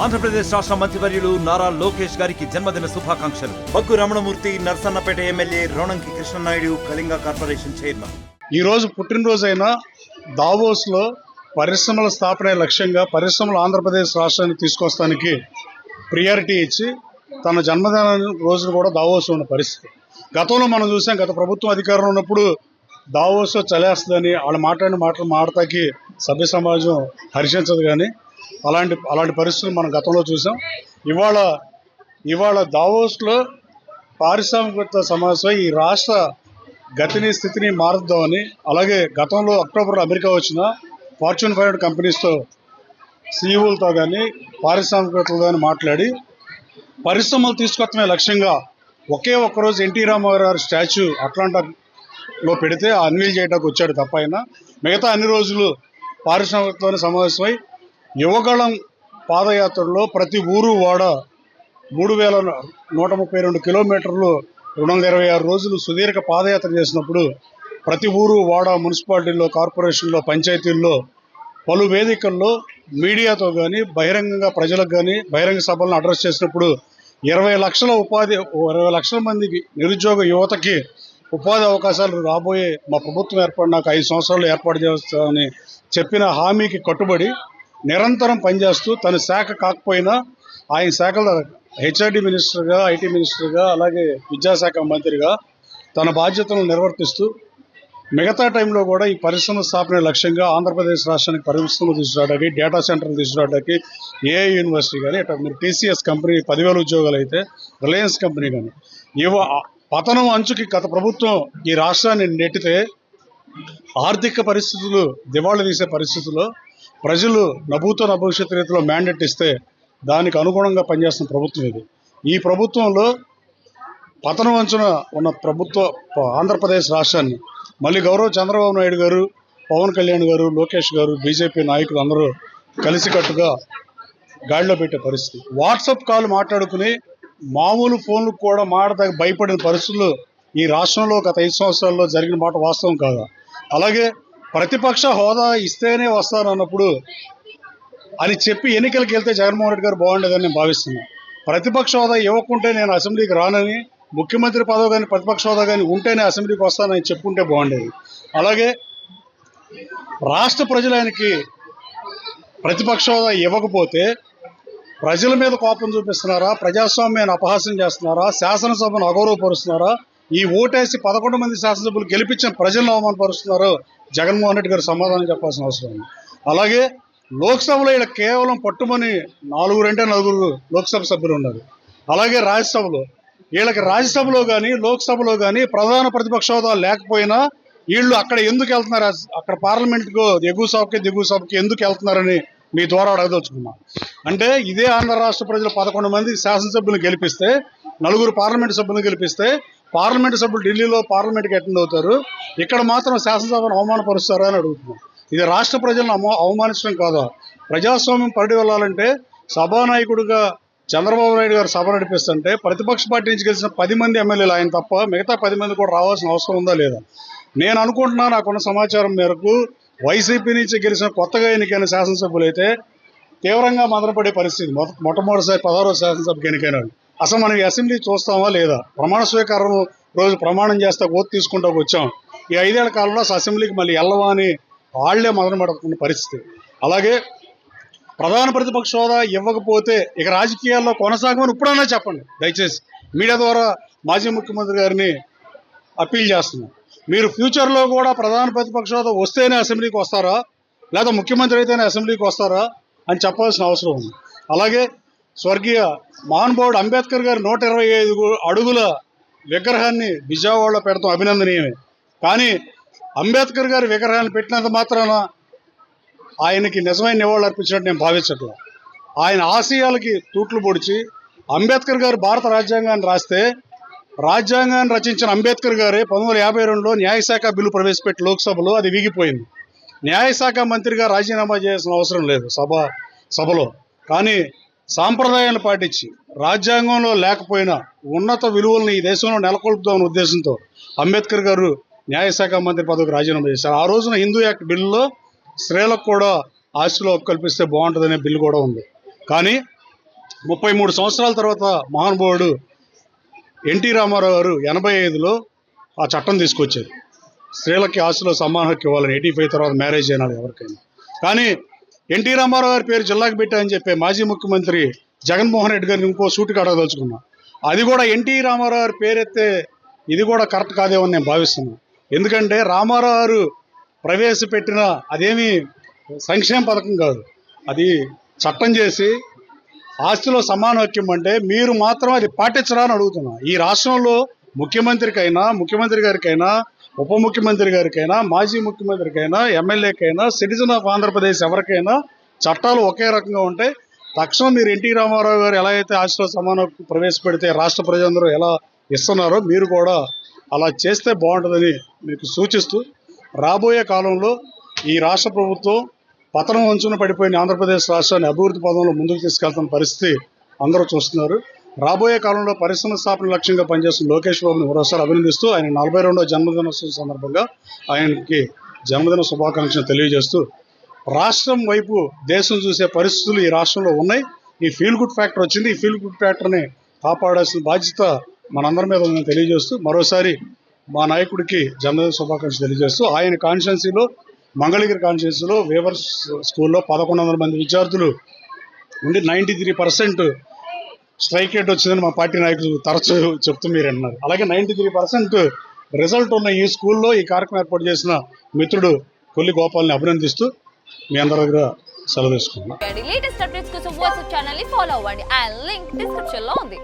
ఆంధ్రప్రదేశ్ రాష్ట్ర మంత్రివర్యులు నారా లోకేష్ గారికి జన్మదిన శుభాకాంక్షలు. Bug Ramanamurthy, Narasannapeta MLA, Ronanki Krishna Naidu, Kalinga corporation chairman. ఈ రోజు పుట్టినరోజైన దావోస్ లో పరిశ్రమల స్థాపనే లక్ష్యంగా పరిశ్రమలు ఆంధ్రప్రదేశ్ రాష్ట్రానికి తీసుకొస్తానికి ప్రియారిటీ ఇచ్చి తన జన్మదిన రోజును కూడా దావోస్ ఉన్న పరిస్థితి. గతంలో మనం చూసాం, గత ప్రభుత్వం అధికారంలో ఉన్నప్పుడు దావోస్ చలేస్తుందని వాళ్ళు మాట్లాడిన మాటలు మాడతాకి సభ్య సమాజం హర్షించదు. కానీ అలాంటి పరిస్థితులు మనం గతంలో చూసాం. ఇవాళ దావోస్లో పారిశ్రామికవేత్తల సమావేశం ఈ రాష్ట్ర గతిని స్థితిని మారుద్దామని, అలాగే గతంలో అక్టోబర్లో అమెరికా వచ్చిన ఫార్చ్యూన్ 500 కంపెనీస్తో సీఈఓలతో కానీ పారిశ్రామికవేత్తలతో కానీ మాట్లాడి పరిశ్రమలు తీసుకొత్తమే లక్ష్యంగా ఒకే ఒక్కరోజు ఎన్టీ రామారావు గారి స్టాచ్యూ అట్లాంటాలో పెడితే అన్వీల్ చేయడానికి వచ్చాడు తప్ప అయినా మిగతా అన్ని రోజులు పారిశ్రామికతోనే సమావేశమై యువగళం పాదయాత్రలో ప్రతి ఊరు వాడ 3132 కిలోమీటర్లు 226 రోజులు సుదీర్ఘ పాదయాత్ర చేసినప్పుడు ప్రతి ఊరు వాడ మున్సిపాలిటీల్లో, కార్పొరేషన్లో, పంచాయతీల్లో, పలు వేదికల్లో మీడియాతో కానీ బహిరంగంగా ప్రజలకు కానీ బహిరంగ సభలను అడ్రస్ చేసినప్పుడు 20 లక్షల మందికి నిరుద్యోగ యువతకి ఉపాధి అవకాశాలు రాబోయే మా ప్రభుత్వం ఏర్పడినాక 5 సంవత్సరాలు ఏర్పాటు చేస్తామని చెప్పిన హామీకి కట్టుబడి నిరంతరం పనిచేస్తూ తన శాఖ కాకపోయినా ఆయన శాఖల హెచ్ఆర్డి మినిస్టర్గా, ఐటీ మినిస్టర్గా, అలాగే విద్యాశాఖ మంత్రిగా తన బాధ్యతలను నిర్వర్తిస్తూ మిగతా టైంలో కూడా ఈ పరిశ్రమ స్థాపన లక్ష్యంగా ఆంధ్రప్రదేశ్ రాష్ట్రానికి పరిశ్రమలు తీసుకురావడానికి, డేటా సెంటర్లు తీసుకురావడానికి, ఏఐ యూనివర్సిటీ కానీ, ఇట్లా మీరు టీసీఎస్ కంపెనీ 10,000 ఉద్యోగాలు అయితే రిలయన్స్ కంపెనీ కానీ పతనం అంచుకి గత ప్రభుత్వం ఈ రాష్ట్రాన్ని నెట్టితే ఆర్థిక పరిస్థితులు దివాళా తీసే పరిస్థితుల్లో ప్రజలు నభూతో భవిష్యత్తు రీతిలో మ్యాండేట్ ఇస్తే దానికి అనుగుణంగా పనిచేస్తున్న ప్రభుత్వం ఇది. ఈ ప్రభుత్వంలో పతనం అంచున ఉన్న ఆంధ్రప్రదేశ్ రాష్ట్రాన్ని మళ్ళీ గౌరవ చంద్రబాబు నాయుడు గారు, పవన్ కళ్యాణ్ గారు, లోకేష్ గారు, బీజేపీ నాయకులు అందరూ కలిసికట్టుగా గాడిలో పెట్టే పరిస్థితి. వాట్సాప్ కాల్ మాట్లాడుకుని మామూలు ఫోన్లకు కూడా మాట్లాడడానికి భయపడిన పరిస్థితులు ఈ రాష్ట్రంలో గత 5 సంవత్సరాల్లో జరిగిన మాట వాస్తవం కాదా? అలాగే ప్రతిపక్ష హోదా ఇస్తేనే వస్తానన్నప్పుడు అని చెప్పి ఎన్నికలకు వెళ్తే జగన్మోహన్ రెడ్డి గారు బాగుండేదని నేను భావిస్తున్నాను. ప్రతిపక్ష హోదా ఇవ్వకుంటే నేను అసెంబ్లీకి రానని, ముఖ్యమంత్రి పదవి కానీ ప్రతిపక్ష హోదా కానీ ఉంటేనే అసెంబ్లీకి వస్తానని చెప్పుకుంటే బాగుండేది. అలాగే రాష్ట్ర ప్రజలు ఆయనకి ప్రతిపక్ష హోదా ఇవ్వకపోతే ప్రజల మీద కోపం చూపిస్తున్నారా, ప్రజాస్వామ్యాన్ని అపహాస్యం చేస్తున్నారా, శాసనసభను అగౌరవపరుస్తున్నారా, ఈ ఓటేసి 11 మంది శాసనసభ్యులు గెలిపించిన ప్రజలను అవమానపరుస్తున్నారో జగన్మోహన్ రెడ్డి గారు సమాధానం చెప్పాల్సిన అవసరం ఉంది. అలాగే లోక్సభలో ఇలా కేవలం పట్టుమని 4 లోక్సభ సభ్యులు ఉన్నారు. అలాగే రాజ్యసభలో కానీ లోక్సభలో కానీ ప్రధాన ప్రతిపక్ష హోదా లేకపోయినా వీళ్ళు అక్కడ ఎందుకు వెళ్తున్నారు, అక్కడ పార్లమెంట్కు ఎగువ సభకి దిగువ సభకి ఎందుకు వెళ్తున్నారని మీ ద్వారా అడగదలుచుకున్నా. అంటే ఇదే ఆంధ్ర రాష్ట్ర ప్రజలు 11 మంది శాసనసభ్యులు గెలిపిస్తే, 4 పార్లమెంటు సభ్యులను గెలిపిస్తే పార్లమెంటు సభ్యులు ఢిల్లీలో పార్లమెంట్కి అటెండ్ అవుతారు, ఇక్కడ మాత్రం శాసనసభను అవమానపరుస్తారా అని అడుగుతున్నాం. ఇది రాష్ట్ర ప్రజలను అవమానించడం కాదా? ప్రజాస్వామ్యం పరిధి వెళ్ళాలంటే సభానాయకుడిగా చంద్రబాబు నాయుడు గారు సభ నడిపిస్తుంటే ప్రతిపక్ష పార్టీ నుంచి గెలిచిన 10 మంది ఎమ్మెల్యేలు ఆయన తప్ప మిగతా 10 మంది కూడా రావాల్సిన అవసరం ఉందా లేదా? నేను అనుకుంటున్నా, నాకున్న సమాచారం మేరకు వైసీపీ నుంచి గెలిచిన కొత్తగా ఎన్నికైన శాసనసభ్యులు అయితే తీవ్రంగా మదనపడే పరిస్థితి. మొట్టమొదటిసారి 16వ శాసనసభకు ఎన్నికైన అసలు మనం ఈ అసెంబ్లీ చూస్తామా లేదా? ప్రమాణ స్వీకారం రోజు ప్రమాణం చేస్తా ఓటు తీసుకుంటూ వచ్చాం. ఈ 5 ఏళ్ల కాలంలో అసెంబ్లీకి మళ్ళీ వెళ్ళవా అని వాళ్లే మొదలుపెడుతున్న పరిస్థితి. అలాగే ప్రధాన ప్రతిపక్ష హోదా ఇవ్వకపోతే ఇక రాజకీయాల్లో కొనసాగమని ఇప్పుడన్నా చెప్పండి దయచేసి. మీడియా ద్వారా మాజీ ముఖ్యమంత్రి గారిని అప్పీల్ చేస్తున్నాం. మీరు ఫ్యూచర్లో కూడా ప్రధాన ప్రతిపక్ష హోదా వస్తేనే అసెంబ్లీకి వస్తారా, లేదా ముఖ్యమంత్రి అయితేనే అసెంబ్లీకి వస్తారా అని చెప్పాల్సిన అవసరం ఉంది. అలాగే స్వర్గీయ మహానుభావుడు అంబేద్కర్ గారి 125 అడుగుల విగ్రహాన్ని విజయవాడలో పెడతాం అభినందనీయమే. కానీ అంబేద్కర్ గారి విగ్రహాన్ని పెట్టినంత మాత్రాన ఆయనకి నిజమైన నివాళులు అర్పించినట్టు నేను భావించట్లేదు. ఆయన ఆశయాలకి తూట్లు పొడిచి అంబేద్కర్ గారు భారత రాజ్యాంగాన్ని రాస్తే, రాజ్యాంగాన్ని రచించిన అంబేద్కర్ గారే 1952లో న్యాయశాఖ బిల్లు ప్రవేశపెట్టి లోక్సభలో అది వీగిపోయింది. న్యాయశాఖ మంత్రిగా రాజీనామా చేయాల్సిన అవసరం లేదు సభలో. కానీ సాంప్రదాయాన్ని పాటించి రాజ్యాంగంలో లేకపోయినా ఉన్నత విలువలను ఈ దేశంలో నెలకొల్పుదామనే ఉద్దేశంతో అంబేద్కర్ గారు న్యాయశాఖ మంత్రి పదవికి రాజీనామా చేశారు. ఆ రోజున హిందూ యాక్ట్ బిల్లులో స్త్రీలకు కూడా ఆస్తిలో హక్కు కల్పిస్తే బాగుంటుందనే బిల్లు కూడా ఉంది. కానీ 33 సంవత్సరాల తర్వాత మహానుభావుడు ఎన్టీ రామారావు గారు 85లో ఆ చట్టం తీసుకొచ్చారు. స్త్రీలకి ఆస్తిలో సమాన హక్కు ఇవ్వాలని 85 తర్వాత మ్యారేజ్ అయినాడు ఎవరికైనా. కానీ ఎన్టీ రామారావు గారి పేరు జిల్లాకు పెట్టారని చెప్పే మాజీ ముఖ్యమంత్రి జగన్మోహన్ రెడ్డి గారిని ఇంకో సూటికి అడగదలుచుకున్నా. అది కూడా ఎన్టీ రామారావు గారి పేరెత్తే ఇది కూడా కరెక్ట్ కాదేమో నేను భావిస్తున్నాను. ఎందుకంటే రామారావు గారు ప్రవేశపెట్టిన అదేమి సంక్షేమ పథకం కాదు, అది చట్టం చేసి ఆస్తిలో సమాన హక్యం అంటే మీరు మాత్రం అది పాటించరా అని అడుగుతున్నా. ఈ రాష్ట్రంలో ముఖ్యమంత్రి గారికైనా ఉప ముఖ్యమంత్రి గారికైనా మాజీ ముఖ్యమంత్రికైనా ఎమ్మెల్యేకైనా సిటిజన్ ఆఫ్ ఆంధ్రప్రదేశ్ ఎవరికైనా చట్టాలు ఒకే రకంగా ఉంటాయి. తక్షణం మీరు ఎన్టీ రామారావు గారు ఎలా అయితే ఆస్తిలో సమాన హక్కు ప్రవేశపెడితే రాష్ట్ర ప్రజలందరూ ఎలా ఇస్తున్నారో మీరు కూడా అలా చేస్తే బాగుంటుందని మీకు సూచిస్తూ, రాబోయే కాలంలో ఈ రాష్ట్ర ప్రభుత్వం పతనం అంచున పడిపోయిన ఆంధ్రప్రదేశ్ రాష్ట్రాన్ని అభివృద్ధి పదంలో ముందుకు తీసుకెళ్తున్న పరిస్థితి అందరూ చూస్తున్నారు. రాబోయే కాలంలో పరిశ్రమ స్థాపన లక్ష్యంగా పనిచేస్తున్న లోకేష్ బాబుని మరోసారి అభినందిస్తూ ఆయన 42వ జన్మదినోత్సవం సందర్భంగా ఆయనకి జన్మదిన శుభాకాంక్షలు తెలియజేస్తూ, రాష్ట్రం వైపు దేశం చూసే పరిస్థితులు ఈ రాష్ట్రంలో ఉన్నాయి. ఈ ఫీల్ గుడ్ ఫ్యాక్టర్ వచ్చింది. ఈ ఫీల్ గుడ్ ఫ్యాక్టర్ని కాపాడాల్సిన బాధ్యత మనందరి మీద ఉందని తెలియజేస్తూ, మరోసారి మా నాయకుడికి జన్మదిన శుభాకాంక్షలు తెలియజేస్తూ, ఆయన కాన్స్టిట్యున్సీలో మంగళగిరి కాన్స్టిట్యున్సీలో వేవర్స్ స్కూల్లో 1100 మంది విద్యార్థులు ఉండి 93% స్ట్రైక్ రేట్ వచ్చిందని మా పార్టీ నాయకులు తరచూ చెప్తూ మీరు అన్నారు. అలాగే 93% రిజల్ట్ ఉన్న ఈ స్కూల్లో ఈ కార్యక్రమం ఏర్పాటు చేసిన మిత్రుడు కొల్లి గోపాల్ని అభినందిస్తూ మీ అందరి దగ్గర సెలవు తీసుకుంటున్నాను. లేటెస్ట్ అప్డేట్స్ కోసం వాట్సాప్ ఛానల్ ని ఫాలో అవ్వండి. ఆ లింక్ డిస్క్రిప్షన్ లో ఉంది.